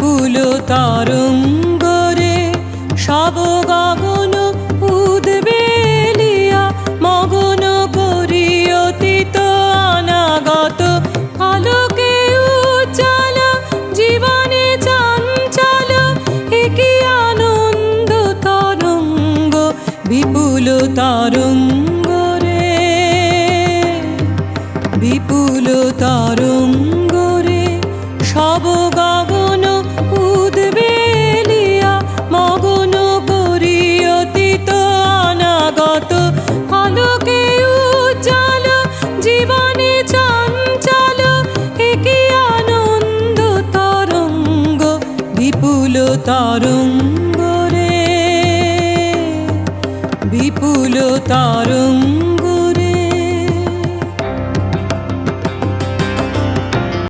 বিপুল তরঙ্গ রে সব গগন উদ্বেলিয়া মগন করি অতীত অনাগত আলোকে উজ্জ্বল জীবনে চঞ্চল একই আনন্দ তরঙ্গ বিপুল তরঙ্গ রে বিপুল তরঙ্গ রে সব গগন উদ্বেলিয়া মগন করি অতীত অনাগত আলোকে উজ্জ্বল জীবনে চঞ্চল একই আনন্দ তরঙ্গ বিপুল তরঙ্গ রে বিপুল তরঙ্গ